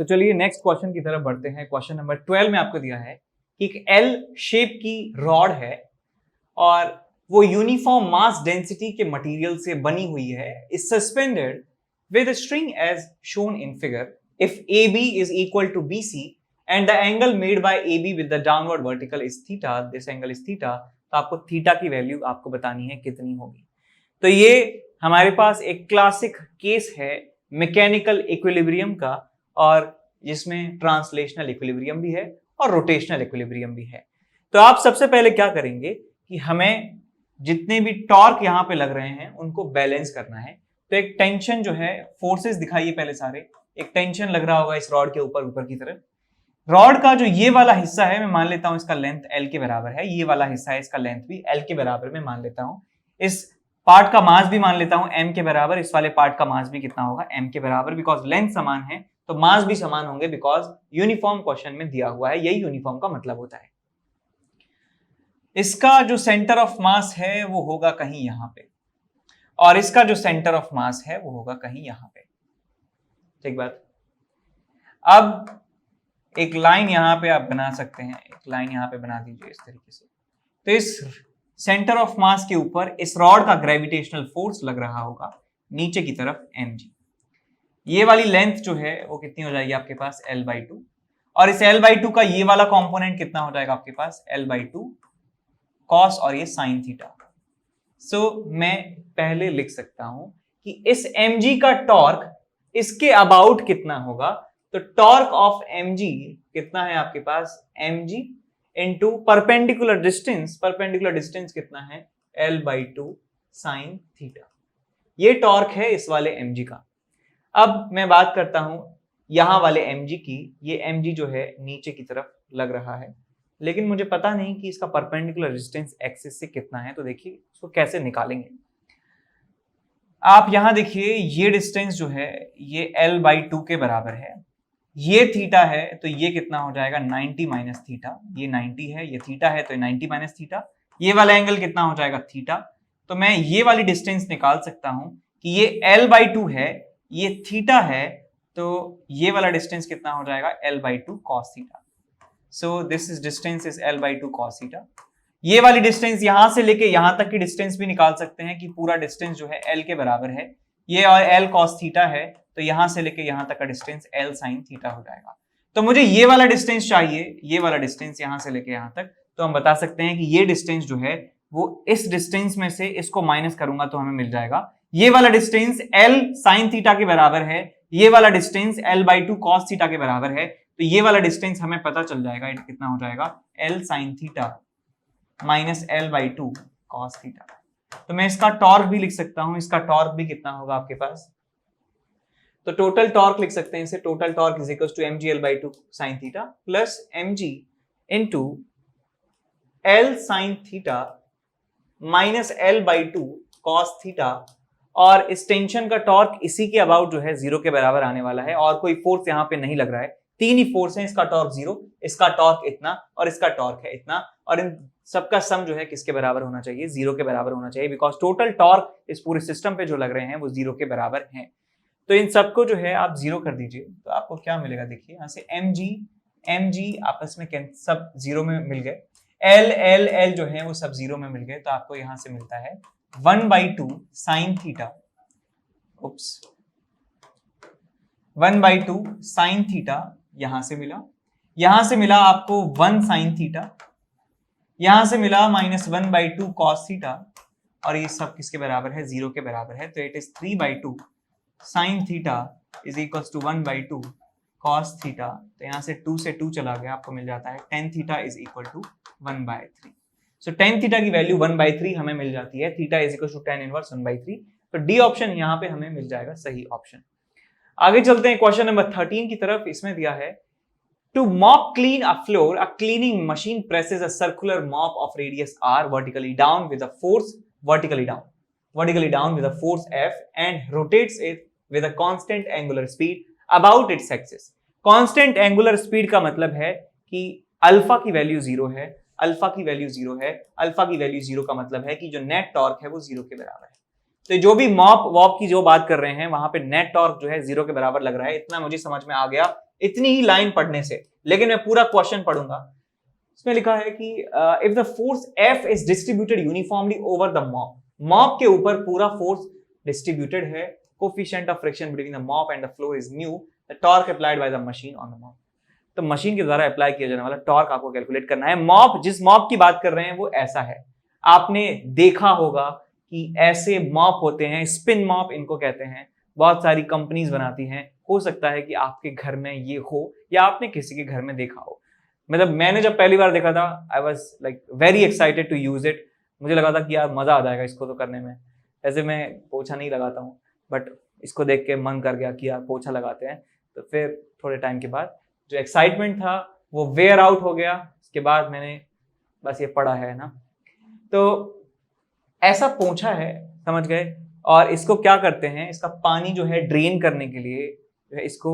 तो चलिए next question की तरफ बढ़ते हैं। क्वेश्चन नंबर 12 में आपको दिया है कि एक एल शेप की रॉड है और वो यूनिफॉर्म मास डेंसिटी के मटेरियल से बनी हुई है, is suspended with a string as shown in figure. If AB is equal to BC and the angle made by AB with the downward vertical is theta, this angle is theta, तो आपको theta की value आपको बतानी है कितनी होगी। तो ये हमारे पास एक क्लासिक केस है मैकेनिकल इक्विलिब्रियम का, और जिसमें ट्रांसलेशनल इक्विलिब्रियम भी है और रोटेशनल इक्विलिब्रियम भी है। तो आप सबसे पहले क्या करेंगे कि हमें जितने भी टॉर्क यहां पे लग रहे हैं उनको बैलेंस करना है। तो एक टेंशन जो है, फोर्सेस दिखाइए पहले सारे। एक टेंशन लग रहा होगा इस रॉड के ऊपर ऊपर की तरफ। रॉड का जो ये वाला हिस्सा है, मैं मान लेता हूं इसका लेंथ L के बराबर है, ये वाला हिस्सा है इसका लेंथ भी L के बराबर में मान लेता हूं। इस पार्ट का मास भी मान लेता हूं M के बराबर, इस वाले पार्ट का मास भी कितना होगा M के बराबर, बिकॉज लेंथ समान है तो मास भी समान होंगे, बिकॉज यूनिफॉर्म क्वेश्चन में दिया हुआ है, यही यूनिफॉर्म का मतलब होता है। इसका जो सेंटर ऑफ मास है वो होगा कहीं यहां पे, और इसका जो सेंटर ऑफ मास है वो होगा कहीं यहां पे। ठीक बात। अब एक लाइन यहां पे आप बना सकते हैं, एक लाइन यहां पे बना दीजिए इस तरीके से। तो इस सेंटर ऑफ मास के ऊपर इस रॉड का ग्रेविटेशनल फोर्स लग रहा होगा नीचे की तरफ mg। ये वाली लेंथ जो है वो कितनी हो जाएगी आपके पास L/2, और इस L/2 का ये वाला कंपोनेंट कितना हो जाएगा आपके पास L/2 cos और ये sin थीटा। सो मैं पहले लिख सकता हूं कि इस mg का टॉर्क इसके अबाउट कितना होगा। तो टॉर्क ऑफ mg कितना है आपके पास, mg into perpendicular distance, perpendicular distance कितना है L/2 sin थीटा। ये टॉर्क है इस वाले mg का। अब मैं बात करता हूं यहां वाले mg की। ये mg जो है नीचे की तरफ लग रहा है, लेकिन मुझे पता नहीं कि इसका परपेंडिकुलर डिस्टेंस एक्सिस से कितना है। तो देखिए इसको कैसे निकालेंगे। आप यहां देखिए ये डिस्टेंस जो है ये L/2 के बराबर है, ये थीटा है तो ये कितना हो जाएगा 90 माइनस थीटा। ये 90 है, ये थीटा है तो 90 माइनस थीटा। ये वाला एंगल कितना हो जाएगा थीटा। तो मैं ये वाली डिस्टेंस निकाल सकता हूं कि ये L/2 है, ये थीटा है, तो ये वाला डिस्टेंस कितना हो जाएगा L/2 cos theta. So this is distance is L/2 cos theta. ये वाली डिस्टेंस यहां से लेके यहां तक की डिस्टेंस भी निकाल सकते हैं कि पूरा डिस्टेंस जो है L के बराबर है, ये और L cos थीटा है, तो यहां से लेके यहां तक का डिस्टेंस L sin थीटा हो जाएगा। तो मुझे ये वाला डिस्टेंस चाहिए, ये वाला डिस्टेंस यहां से लेके यहां तक। तो हम बता सकते हैं कि ये डिस्टेंस जो है वो इस डिस्टेंस में से इसको माइनस करूंगा तो हमें मिल जाएगा ये वाला डिस्टेंस L sin थीटा के बराबर है, ये वाला डिस्टेंस L/2 cos थीटा के बराबर है। तो ये वाला डिस्टेंस हमें पता चल जाएगा कितना हो जाएगा L sin theta minus L/2 cos theta. तो मैं इसका टॉर्क भी लिख सकता हूं, इसका टॉर्क भी कितना होगा आपके पास। तो टोटल टॉर्क लिख सकते हैं इसे, total torque is equal to mg L/2 sin theta plus mg into L sin theta minus L/2 cos theta. और इस टेंशन का टॉर्क इसी के अबाउट जो है 0 के बराबर आने वाला है, और कोई फोर्स यहां पे नहीं लग रहा है, तीन ही फोर्स है। इसका टॉर्क 0, इसका टॉर्क इतना, और इसका टॉर्क है इतना, और इन सबका सम जो है किसके बराबर होना चाहिए, 0 के बराबर होना चाहिए, बिकॉज टोटल टॉर्क इस पूरे सिस्टम पे जो लग रहे हैं वो 0 के बराबर हैं। तो इन सबको जो है आप 0 कर दीजिए तो आपको क्या मिलेगा। देखिए यहां से mg आपस में सब 0 में मिल गए, L जो है वो सब 0 में मिल गए, तो आपको यहां से मिलता है 1/2 sin थीटा, 1/2 sin थीटा यहां से मिला, यहां से मिला आपको 1 sin थीटा, यहां से मिला -1/2 cos थीटा, और ये सब किसके बराबर है, 0 के बराबर है। तो it is 3/2 sin theta is equal to 1/2 cos theta. तो यहां से 2 से 2 चला गया, आपको मिल जाता है tan theta is equal to 1/3। So tan theta की वैल्यू 1/3 हमें मिल जाती है, theta is equal to tan inverse 1/3। तो डी ऑप्शन यहां पे हमें मिल जाएगा सही ऑप्शन। आगे चलते हैं क्वेश्चन नंबर 13 की तरफ। इसमें दिया है to mop clean a floor, a cleaning machine presses a circular mop of radius r vertically down with a force vertically down with a force F and rotates it with a constant angular speed about its axis। constant angular speed का मतलब है कि alpha की value 0 है, alpha की value 0 है, alpha की value 0 का मतलब है कि जो नेट टॉर्क है वो 0 के बराबर है। तो जो भी मॉप वॉप की जो बात कर रहे हैं वहां पे नेट टॉर्क जो है 0 के बराबर लग रहा है। इतना मुझे समझ में आ गया इतनी ही लाइन पढ़ने से, लेकिन मैं पूरा क्वेश्चन पढ़ूंगा। इसमें लिखा है कि if the force F is distributed uniformly over the mop, mop के ऊपर पूरा फोर्स डिस्ट्रीब्यूटेड है, coefficient of friction between the mop and the floor is mu, the torque applied by the machine on the mop. तो machine के द्वारा apply किया जाने वाला टॉर्क आपको कैलकुलेट करना है। मॉप, जिस मॉप की बात कर रहे हैं वो ऐसा है, आपने देखा होगा कि ऐसे मॉप होते हैं, स्पिन मॉप इनको कहते हैं, बहुत सारी कंपनीज बनाती हैं। हो सकता है कि आपके घर में ये हो या आपने किसी के घर में देखा हो। मतलब मैंने जब पहली बार देखा था I was like very excited to use it. मुझे लगा था कि यार मजा आ जाएगा इसको तो करने में। ऐसे मैं पोछा नहीं लगाता हूँ, बट इसको देख के मन कर गया कि यार पोछा लगाते हैं। तो फिर थोड़े टाइम के बाद जो एक्साइटमेंट था वो वेयर आउट हो गया। उसके बाद मैंने बस ये पढ़ा है ना, तो ऐसा पोछा है, समझ गए। और इसको क्या करते हैं, इसका पानी जो है ड्रेन करने के लिए जो है इसको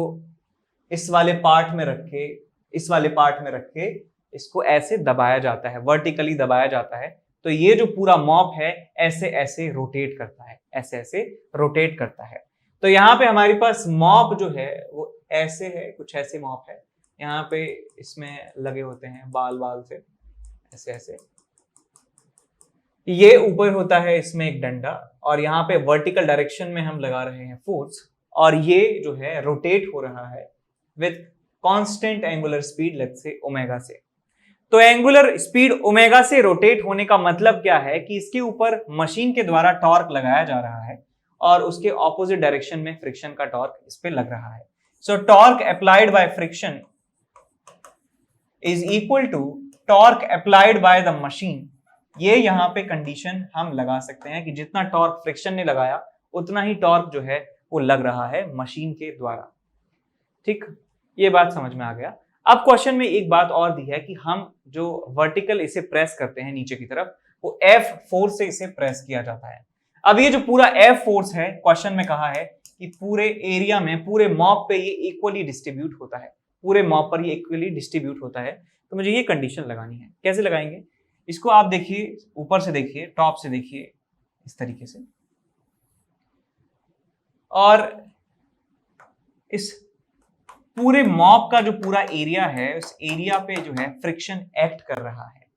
इस वाले पार्ट में रख के, इस वाले पार्ट में रख के इसको ऐसे दबाया जाता है, वर्टिकली दबाया जाता है। तो ये जो पूरा मॉप है ऐसे ऐसे रोटेट करता है, ऐसे ऐसे रोटेट करता है। तो यहाँ पे हमारे पास मॉप जो है वो ऐसे है, कुछ ऐसे मॉप है। यहाँ पे इसमें लगे होते हैं बाल बाल से ऐसे ऐसे। ये ऊपर होता है इसमें एक डंडा, और यहाँ पे वर्टिकल डायरेक्शन में हम लगा रहे हैं फोर्स, और ये जो है रोटेट हो रहा है with constant angular speed, let's say omega से। तो एंगुलर स्पीड ओमेगा से रोटेट होने का मतलब क्या है कि इसके ऊपर मशीन के द्वारा टॉर्क लगाया जा रहा है और उसके ऑपोजिट डायरेक्शन में फ्रिक्शन का टॉर्क इस पे लग रहा है। So torque applied by friction is equal to torque applied by the machine. ये यहाँ पे कंडीशन हम लगा सकते हैं कि जितना टॉर्क फ्रिक्शन ने लगाया उतना ही टॉर्क जो है वो लग रहा है मशीन के द्वारा। ठीक, ये बात समझ में आ गया। अब क्वेश्चन में एक बात और दी है कि हम जो वर्टिकल इसे प्रेस करते हैं नीचे की तरफ, वो F फोर्स से इसे प्रेस किया जाता है। अब ये जो पूरा F फोर्स है, क्वेश्चन में कहा है कि पूरे एरिया में, पूरे मॉप पे ये इक्वली डिस्ट्रीब्यूट होता है, पूरे मॉप पर ये इक्वली डिस्ट्रीब्यूट होता है। तो मुझे ये कंडीशन लगानी है। कैसे लगाएंगे इसको, आप देखिए, ऊपर से देखिए, टॉप से देखिए, इस तरीके से। और इस पूरे मॉप का जो पूरा एरिया है, उस एरिया पे जो है फ्रिक्शन एक्ट कर रहा है।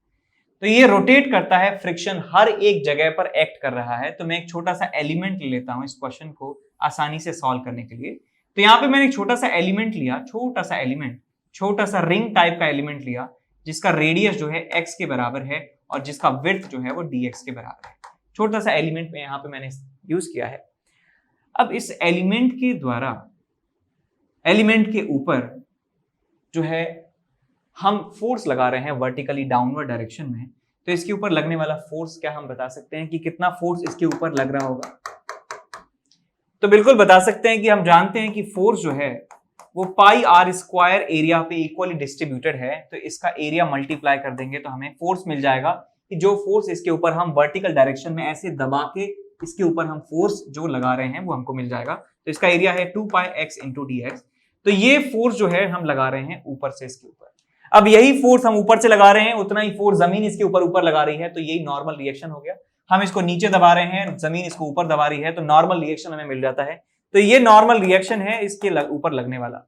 तो ये रोटेट करता है, फ्रिक्शन हर एक जगह पर एक्ट कर रहा है। तो मैं एक छोटा सा एलिमेंट ले लेता हूं इस क्वेश्चन को आसानी से सॉल्व करने के लिए। तो यहाँ पे मैंने एक छोटा सा एलिमेंट लिया, छोटा सा एलिमेंट, छोटा सा रिंग टाइप का एलिमेंट लिया, जिसका रेडियस जो है x के बराबर है और जिसका विड्थ जो है वो dx के बराबर है। छोटा सा एलिमेंट में यहाँ पे मैंने यूज किया है। अब इस एलिमेंट के द्वारा, एलिमेंट के ऊपर जो है हम फोर्स लगा रहे हैं वर्टिकली डाउनवर्ड डायरेक्शन में। तो इसके ऊपर लगने वाला फोर्स क्या हम बता सकते हैं कि कितना फोर्स इसके ऊपर लग रहा होगा? तो बिल्कुल बता सकते हैं कि हम जानते हैं कि फोर्स जो है वो पाई आर स्क्वायर एरिया पे इक्वली डिस्ट्रीब्यूटेड है। तो इसका एरिया मल्टीप्लाई कर देंगे तो हमें फोर्स मिल जाएगा कि जो फोर्स इसके ऊपर हम वर्टिकल डायरेक्शन में ऐसे दबा के इसके ऊपर हम फोर्स जो लगा रहे हैं वो हमको मिल जाएगा। तो इसका एरिया है 2 पाई x इंटू dx। तो ये फोर्स जो है हम लगा रहे हैं ऊपर से इसके ऊपर। अब यही फोर्स हम ऊपर से लगा रहे हैं, उतना ही फोर्स जमीन इसके ऊपर लगा रही है। तो यही नॉर्मल रिएक्शन हो गया। हम इसको नीचे दबा रहे हैं, जमीन इसको ऊपर दबा रही है, तो नॉर्मल रिएक्शन हमें मिल जाता है। तो ये नॉर्मल रिएक्शन है इसके ऊपर लगने वाला।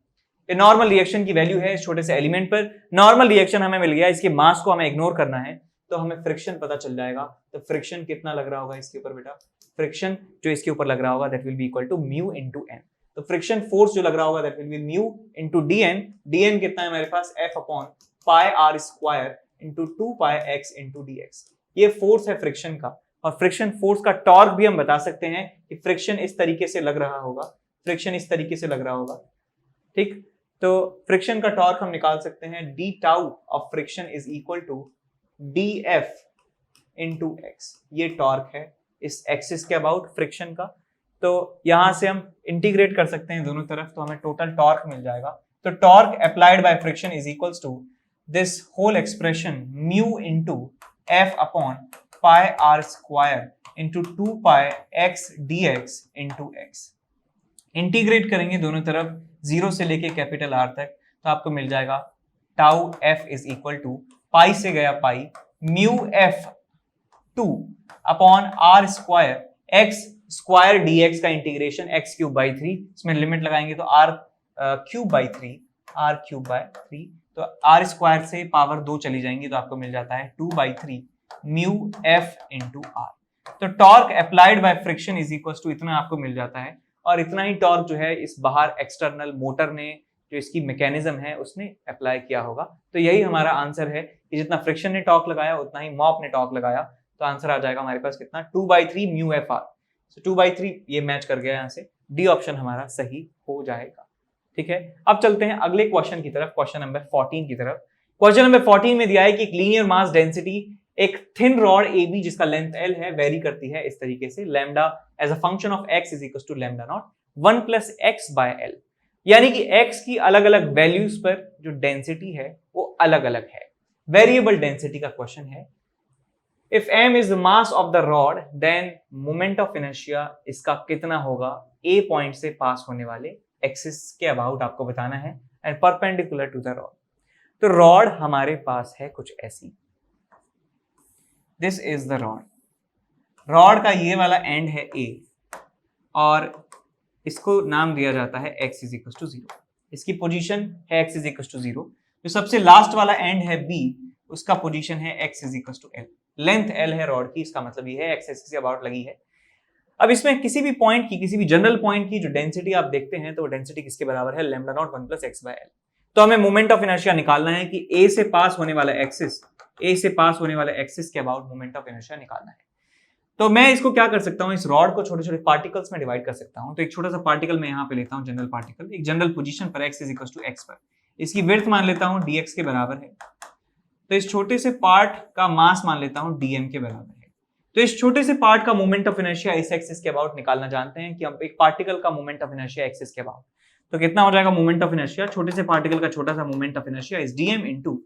ये नॉर्मल रिएक्शन की वैल्यू है इस छोटे से एलिमेंट पर। नॉर्मल रिएक्शन हमें मिल गया, इसके मास को हमें इग्नोर करना है तो हमें फ्रिक्शन पता चल जाएगा। तो फ्रिक्शन कितना लग रहा होगा इसके ऊपर बेटा? फ्रिक्शन जो इसके ऊपर लग रहा होगा that will be equal to mu into N. तो फ्रिक्शन फोर्स जो लग रहा होगा that will be mu into dn। dn कितना है हमारे पास? f upon pi r square into 2 pi x into dx। ये फोर्स है फ्रिक्शन का। और फ्रिक्शन फोर्स का टॉर्क भी हम बता सकते हैं कि फ्रिक्शन इस तरीके से लग रहा होगा, फ्रिक्शन इस तरीके से लग रहा होगा। ठीक, तो फ्रिक्शन का टॉर्क हम निकाल सकते हैं, d tau of friction is equal to df into x। ये टॉर्क है इस एक्सिस के अबाउट फ्रिक्शन का। तो यहां से हम इंटीग्रेट कर सकते हैं दोनों तरफ, तो हमें टोटल टॉर्क मिल जाएगा। तो torque applied by friction is equals to this whole expression mu into f upon pi r square into 2 pi x dx into x। Integrate करेंगे दोनों तरफ 0 से लेके कैपिटल R तक, तो आपको मिल जाएगा tau f is equal to pi से गया pi mu f 2 upon r square x square dx का इंटीग्रेशन x क्यूब बाई 3, इसमें लिमिट लगाएंगे तो r क्यूब बाई 3, तो r स्क्वायर से पावर 2 चली जाएंगी तो आपको मिल जाता है 2/3 म्यू f इंटू आर। तो torque applied by friction is equal to इतना आपको मिल जाता है, और इतना ही टॉर्क जो है इस बाहर एक्सटर्नल मोटर ने, जो इसकी मैकेनिज्म है, उसने अप्लाई किया होगा। तो यही हमारा आंसर है कि जितना फ्रिक्शन ने टॉर्क लगाया उतना ही मॉप ने टॉर्क लगाया। तो आंसर आ जाएगा हमारे पास कितना, 2/3 म्यू एफ आर। 2/3 ये मैच कर गया, यहाँ से डी ऑप्शन हमारा सही हो जाएगा। ठीक है, अब चलते हैं अगले क्वेश्चन की तरफ, क्वेश्चन नंबर 14 की तरफ। क्वेश्चन नंबर 14 में दिया है कि एक लीनियर मास डेंसिटी एक थिन रॉड AB जिसका लेंथ L है वेरी करती है इस तरीके से, lambda as a function of x is equal to lambda naught 1 plus x by L, यानी कि x की अलग अलग वैल्यूज पर जो डेंसिटी है वो अलग अलग है। वेरिएबल डेंसिटी का क्वेश्चन है। If m is the mass of the rod then moment of inertia इसका कितना होगा A पॉइंट से पास होने वाले एक्सिस के अबाउट आपको बताना है, and perpendicular to the rod. तो रॉड हमारे पास है कुछ ऐसी, this is the rod. Rod का ये वाला एंड है A और इसको नाम दिया जाता है x इज इक्वल टू 0। इसकी पोजीशन है x इज इक्वल टू 0। जो सबसे लास्ट वाला एंड है B, उसका पोजीशन है x is equal to L। Length L है रॉड की, इसका मतलब ये है x एक्सिस के अबाउट लगी है। अब इसमें किसी भी पॉइंट की, किसी भी जनरल पॉइंट की जो डेंसिटी आप देखते हैं तो वो डेंसिटी किसके बराबर है, lambda naught 1 plus x by L। तो हमें मोमेंट ऑफ इनर्शिया निकालना है कि A से पास होने वाला एक्सिस के अबाउट मोमेंट ऑफ इनर्शिया निकालना है। तो मैं इसको क्या कर सकता हूं, इस रॉड को छोटे छोटे पार्टिकल्स में डिवाइड कर सकता हूं। तो एक छोटा सा पार्टिकल मैं यहाँ पे लेता हूं, जनरल पार्टिकल, एक जनरल पोजीशन पर x is equal to x पर, इसकी विड्थ मान लेता हूं dx के बराबर है। तो इस छोटे से पार्ट का मास मान लेता हूं dm के बराबर है। तो इस छोटे से पार्ट का मोमेंट ऑफ इनर्शिया इस एक्सिस के अबाउट निकालना जानते हैं कि हम एक पार्टिकल का मोमेंट ऑफ इनर्शिया एक्सिस के अबाउट, तो कितना हो जाएगा मोमेंट ऑफ इनर्शिया, छोटे से पार्टिकल का छोटा सा moment of inertia is dm into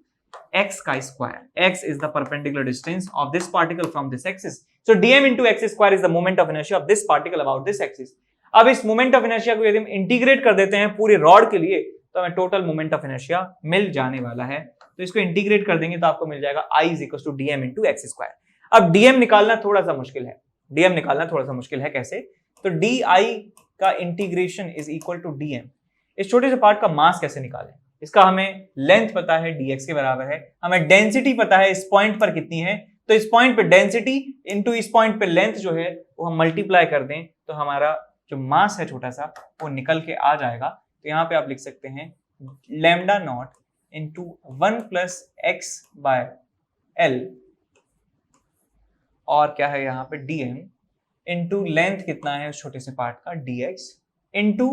x का square. x is the perpendicular distance of this particle from this axis, so dm into x square is the moment of inertia of this particle about this axis। अब इस moment of inertia को यदि हम integrate कर देते हैं पूरे rod के लिए तो हमें टोटल मोमेंट ऑफ इनर्शिया मिल जाने वाला है। तो इसको इंटीग्रेट कर देंगे तो आपको मिल जाएगा I is equal to dm into x square। अब dm निकालना थोड़ा सा मुश्किल है, कैसे, तो di का integration is equal to dm। इस छोटे से पार्ट का मास कैसे निकालें, इसका हमें लेंथ पता है dx के बराबर है, हमें डेंसिटी पता है इस पॉइंट पर कितनी है, तो इस पॉइंट पे डेंसिटी इनटू इस पॉइंट पे लेंथ जो है वो हम मल्टीप्लाई कर दें तो हमारा जो मास है छोटा सा वो निकल के आ जाएगा। तो यहाँ पे आप लिख सकते हैं lambda naught into 1 plus x by L, और क्या है यहाँ पे dm इंटू लेंथ कितना है उस छोटे से पार्ट का dx into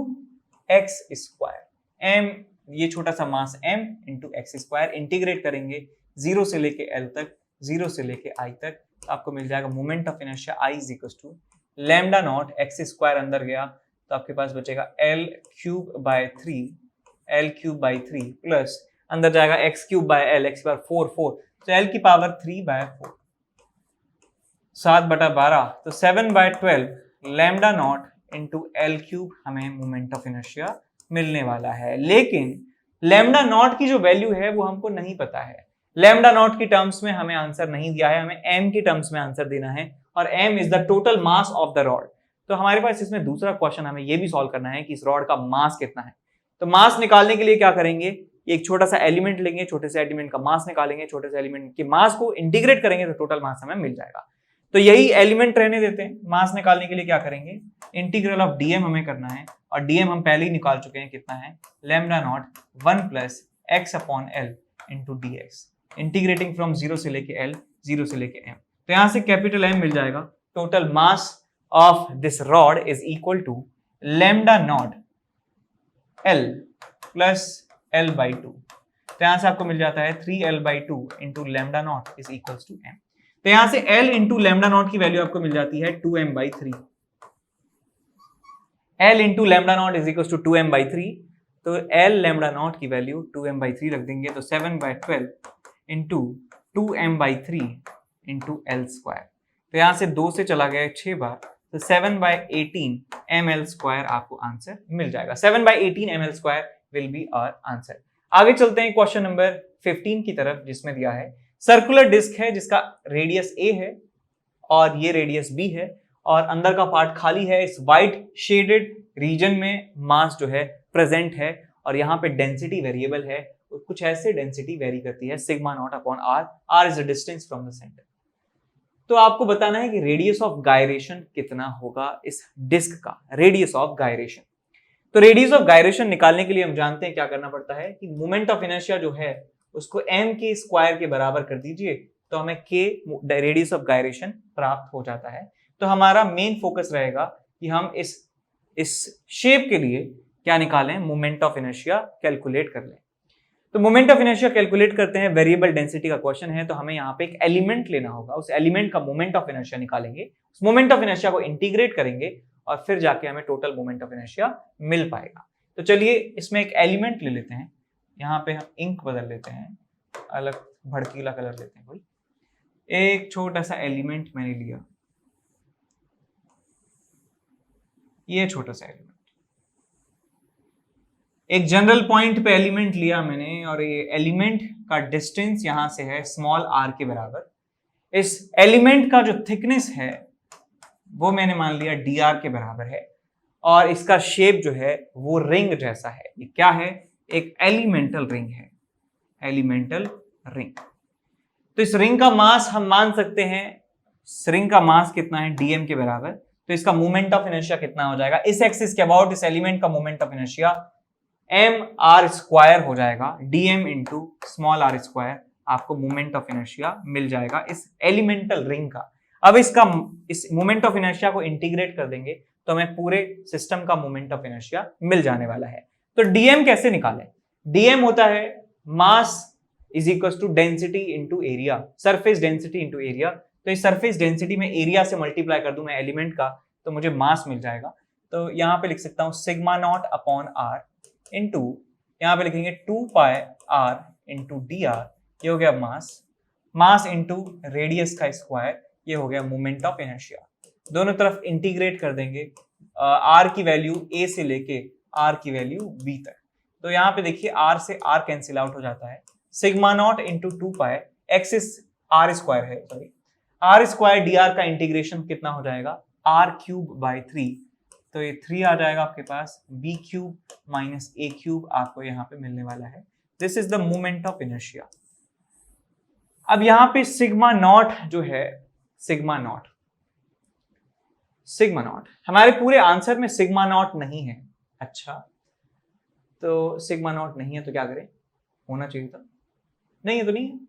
x square, m ये छोटा सा मास m into x square, integrate करेंगे 0 से लेके L तक, 0 से लेके I तक, तो आपको मिल जाएगा moment of inertia I is equal to lambda naught x square अंदर गया तो आपके पास बचेगा L क्यूब बाय 3 प्लस अंदर जाएगा x cube by L, x बार 4 तो L की पावर 3 बाय 4, 7/12 तो 7/12 lambda naught into L cube हमें मोमेंट ऑफ इनर्शिया मिलने वाला है। लेकिन लैम्डा नॉट की जो वैल्यू है वो हमको नहीं पता है, लैम्डा नॉट की टर्म्स में हमें आंसर नहीं दिया है, हमें m की टर्म्स में आंसर देना है, और m is the total mass of the rod. तो हमारे पास इसमें दूसरा क्वेश्चन हमें ये भी सॉल्व करना है कि इस रॉड का मास कितना है। तो मास निकालने के लिए क्या करेंगे, एक छोटा सा एलिमेंट लेंगे, छोटे से एलिमेंट का मास निकालेंगे, छोटे से एलिमेंट के मास को इंटीग्रेट करेंगे तो टोटल मास हमें मिल जाएगा। तो यही एलिमेंट रहने देते हैं। मास निकालने के लिए क्या करेंगे, इंटीग्रल ऑफ dm हमें करना है, और dm हम पहले ही निकाल चुके हैं, कितना है lambda naught 1 plus x upon L into dx, integrating from 0 से लेके L, 0 से लेके m। तो यहां से कैपिटल M मिल जाएगा। Total mass of this rod is equal to lambda naught L plus L by 2। तो यहां से आपको मिल जाता है 3L by 2 into lambda naught is equal to M। तो यहां से L इंटू लैम्डा नॉट की वैल्यू आपको मिल जाती है 2m by 3। L into lambda naught is equal to 2m by 3, तो L लैम्डा नॉट की वैल्यू 2m बाई 3 रख देंगे, तो 7/12 into 2m by 3 into L square. तो यहां से 2 से चला गया 6 बार, तो 7/18 ml स्क्वायर आपको आंसर मिल जाएगा। 7/18 ml square will be our answer. आगे चलते हैं क्वेश्चन नंबर 15 की तरफ, जिसमें दिया है सर्कुलर डिस्क है जिसका रेडियस a है और ये रेडियस b है, और अंदर का पार्ट खाली है। इस वाइट शेडेड रीजन में मास जो है प्रेजेंट है और यहाँ पे डेंसिटी वेरिएबल है, कुछ ऐसे डेंसिटी वेरी करती है sigma naught upon r. R is the distance from the centre. तो आपको बताना है कि रेडियस ऑफ गायरेशन कितना होगा इस डिस्क का, रेडियस ऑफ गायरेशन। तो रेडियस ऑफ गायरेशन निकालने के लिए हम जानते हैं क्या करना पड़ता है कि मोमेंट ऑफ इनर्शिया जो है उसको m के स्क्वायर के बराबर कर दीजिए तो हमें k रेडियस ऑफ गायरेशन प्राप्त हो जाता है। तो हमारा मेन फोकस रहेगा कि हम इस शेप के लिए क्या निकालें, मोमेंट ऑफ इनर्शिया कैलकुलेट कर लें। तो मोमेंट ऑफ इनर्शिया कैलकुलेट करते हैं, वेरिएबल डेंसिटी का क्वेश्चन है तो हमें यहाँ पे एक एलिमेंट लेना होगा, उस एलिमेंट का मोमेंट ऑफ इनर्शिया निकालेंगे, उस मोमेंट ऑफ इनर्शिया को इंटीग्रेट करेंगे और फिर जाके हमें टोटल मोमेंट ऑफ इनर्शिया मिल पाएगा। तो चलिए इसमें एक एलिमेंट ले लेते हैं, यहाँ पे हम इंक बदल लेते हैं, अलग भड़कीला कलर लेते हैं कोई। एक छोटा सा एलिमेंट मैंने लिया, ये छोटा सा एलिमेंट, एक जनरल पॉइंट पे एलिमेंट लिया मैंने और ये एलिमेंट का डिस्टेंस यहां से है स्मॉल r के बराबर। इस एलिमेंट का जो थिकनेस है वो मैंने मान लिया dr के बराबर है और इसका शेप जो है वो रिंग जैसा है। ये क्या है, एक एलिमेंटल रिंग है, एलिमेंटल रिंग। तो इस रिंग का मास हम मान सकते हैं, इस रिंग का मास कितना है dm के बराबर। तो इसका मोमेंट ऑफ इनर्शिया कितना हो जाएगा, इस एक्सिस के अबाउट इस एलिमेंट का moment of inertia mr square हो जाएगा, dm into small r square. आपको मोमेंट ऑफ इनर्शिया मिल जाएगा इस एलिमेंटल रिंग का। अब इस मोमेंट ऑफ इनर्शिया को इंटीग्रेट कर देंगे तो हमें पूरे सिस्टम का मोमेंट ऑफ इनर्शिया मिल जाने वाला है। तो dm कैसे निकालें, dm होता है mass is equal to density into area, surface density into area. तो इस सरफेस डेंसिटी में एरिया से मल्टीप्लाई कर दूं मैं एलिमेंट का तो मुझे मास मिल जाएगा। तो यहाँ पे लिख सकता हूँ sigma naught upon r into, यहाँ पे लिखेंगे 2 pi r into d r, ये हो गया मास, मास इंटू रेडियस का स्क्वायर, ये हो गया मोमेंट ऑफ इनर्शिया। दोनों तरफ इंटीग्रेट कर देंगे, r की वैल्यू a से लेके r की वैल्यू b तक। तो यहाँ पे देखिए r से r कैंसिल आउट हो जाता है, sigma not into 2 pi, axis r square है, sorry r square d r का इंटीग्रेशन कितना हो जाएगा, r क्यूब बाई 3। तो ये 3 आ जाएगा आपके पास, b cube minus a cube आपको यहाँ पे मिलने वाला है। This is the moment of inertia. अब यहाँ पे सिग्मा नॉट जो है, सिग्मा नॉट हमारे पूरे आंसर में सिग्मा नॉट नहीं है। अच्छा, तो सिग्मा नॉट नहीं है तो क्या करें, होना चाहिए था, नहीं है तो नहीं है।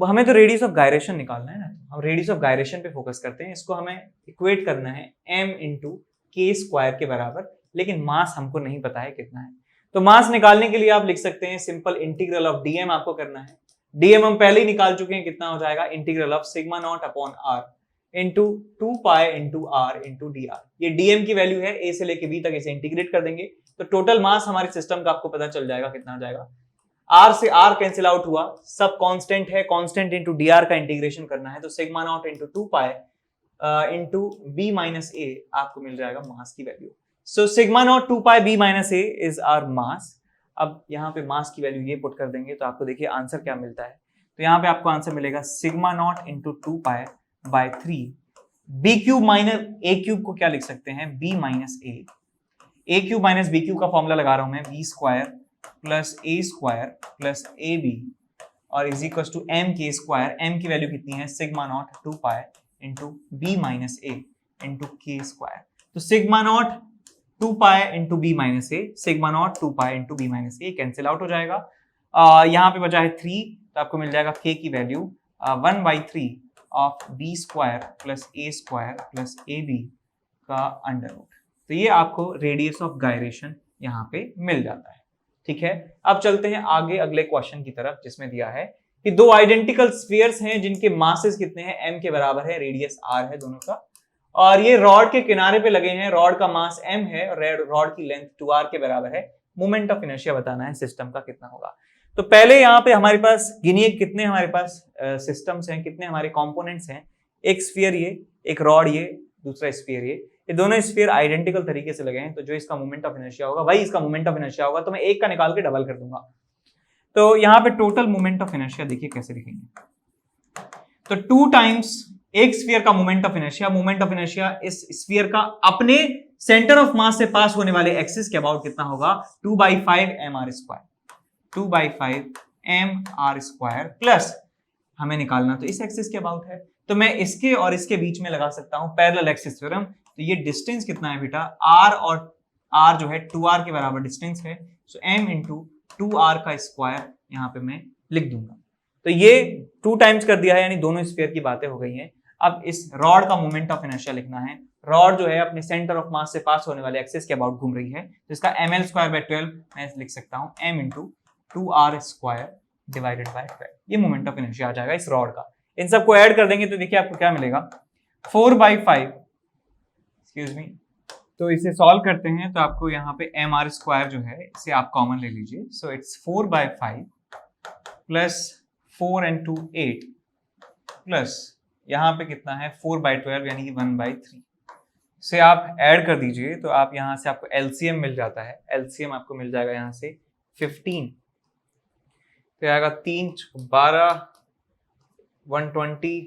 हमें तो रेडियस ऑफ गायरेशन निकालना है ना, हम रेडियस ऑफ गायरेशन पे फोकस करते हैं। इसको हमें इक्वेट करना है m इंटू के स्क्वायर के बराबर, लेकिन मास हमको नहीं पता है कितना है। तो मास निकालने के लिए आप लिख सकते हैं सिंपल इंटीग्रल ऑफ dm आपको करना है। dm हम पहले ही निकाल चुके हैं, कितना हो जाएगा, integral of sigma naught upon r into 2 pi into r into d r. ये dm की वैल्यू है, a से लेके b तक, इसे इंटीग्रेट कर देंगे तो टोटल मास हमारे सिस्टम का आपको पता चल जाएगा कितना हो जाएगा। r से r कैंसिल आउट हुआ, सब कांस्टेंट है, कांस्टेंट इंटू dr का इंटीग्रेशन करना है तो sigma not into 2 pi into b minus a आपको मिल जाएगा मास की value. So sigma not 2 pi b minus a is our mass. अब यहाँ पे मास की वैल्यू ये पुट कर देंगे तो आपको देखिए आंसर क्या मिलता है। तो यहाँ पे आपको आंसर मिलेगा sigma not into 2 pi by 3, b cube minus a cube को क्या लिख सकते हैं, b minus a cube minus b cube का फॉर्मूला लगा रहा हूं मैं, b square plus a square plus ab और इज इक्वल टू m के स्क्वायर। m की वैल्यू कितनी है, sigma not 2 pi into b minus a into के स्क्वायर। तो sigma not 2 pi into b minus a, sigma not 2 pi into b minus a cancel out हो जाएगा। यहाँ पे बचा है 3 तो आपको मिल जाएगा k की value 1/3 of b square plus a square plus a b का अंडर रूट। तो ये आपको रेडियस ऑफ गायरेशन यहाँ पे मिल जाता है। ठीक है, अब चलते हैं आगे अगले क्वेश्चन की तरफ जिसमें दिया है कि दो आइडेंटिकल स्फीयर्स हैं जिनके मासेस कितने हैं, m के बराबर है, रेडियस r है दोनों का, और ये रॉड के किनारे पे लगे हैं। रॉड का मास m है और रॉड की लेंथ 2r के बराबर है। मोमेंट ऑफ इनर्शिया बताना है सिस्टम का कितना होगा। तो पहले यहाँ पे हमारे पास गिनिए कितने हमारे पास सिस्टम्स हैं, कितने हमारे कंपोनेंट्स हैं। एक स्फीयर ये, एक रॉड ये, दूसरा स्फीयर ये दोनों स्फीयर आइडेंटिकल तरीके से लगे हैं। तो जो इसका मोमेंट ऑफ इनर्शिया होगा वही इसका मोमेंट ऑफ इनर्शिया होगा। तो मैं एक का निकाल के डबल कर दूंगा। तो यहाँ पे टोटल मोमेंट ऑफ इनर्शिया देखिए कैसे लिखेंगे। तो 2 टाइम्स एक स्फीयर का मोमेंट ऑफ इनर्शिया इस स्फीयर का अपने सेंटर ऑफ मास से पास होने वाले एक्सिस के अबाउट कितना होगा 2/5 mr², 2/5 mr² प्लस हमें निकालना तो इस एक्सिस के अबाउट है, तो मैं इसके और इसके बीच में लगा सकता हूं पैरेलल एक्सिस थ्योरम। तो ये डिस्टेंस कितना है बेटा, r और r जो है 2r के बराबर डिस्टेंस है, सो m इंटू 2r का स्क्वायर यहां पे मैं लिख दूंगा। तो ये 2 टाइम्स कर दिया है, यानी दोनों स्फीयर की बातें हो गई हैं। अब इस रॉड का मोमेंट ऑफ इनर्शिया लिखना है। रॉड जो है अपने सेंटर ऑफ मास से पास होने वाले एक्सिस के अबाउट घूम रही है, तो इसका ml²/12 मैं लिख सकता हूं m into 2r² divided by 12। ये मोमेंट ऑफ इनर्शिया आ जाएगा इस रॉड का। इन सबको ऐड कर देंगे तो देखिए आपको क्या मिलेगा 4/5, एक्सक्यूज मी, तो इसे सॉल्व करते हैं तो आपको यहाँ पे mr² जो है इसे आप कॉमन ले लीजिए। So it's 4/5 plus 4 and 2 8 plus यहाँ पे कितना है 4/12 यानी कि 1/3 से आप ऐड कर दीजिए तो आप यहाँ से आपको एलसीएम मिल जाता है। एलसीएम आपको मिल जाएगा यहाँ से 15, तो आएगा 3 12 120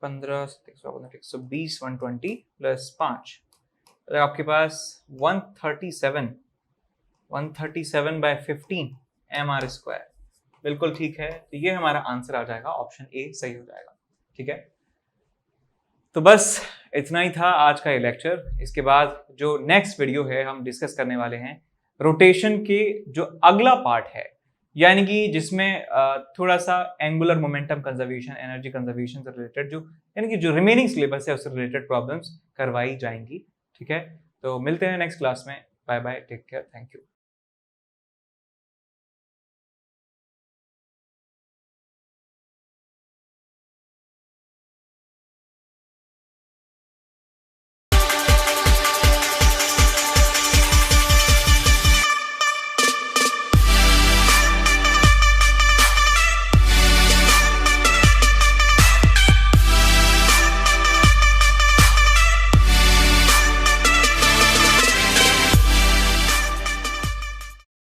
15 120 120 प्लस 5, तो आपके पास 137/15 mr²। बिल्कुल ठीक है, तो ये हमारा आंसर आ जाएगा, ऑप्शन ए सही हो जाएगा। ठीक है, तो बस इतना ही था आज का ये लेक्चर। इसके बाद जो नेक्स्ट वीडियो है हम डिस्कस करने वाले हैं रोटेशन के जो अगला पार्ट है, यानी कि जिसमें थोड़ा सा angular momentum conservation, energy conservation से रिलेटेड जो यानी कि जो रिमेनिंग सिलेबस है उससे रिलेटेड प्रॉब्लम्स करवाई जाएंगी। ठीक है, तो मिलते हैं नेक्स्ट क्लास में। Bye bye, take care, thank you.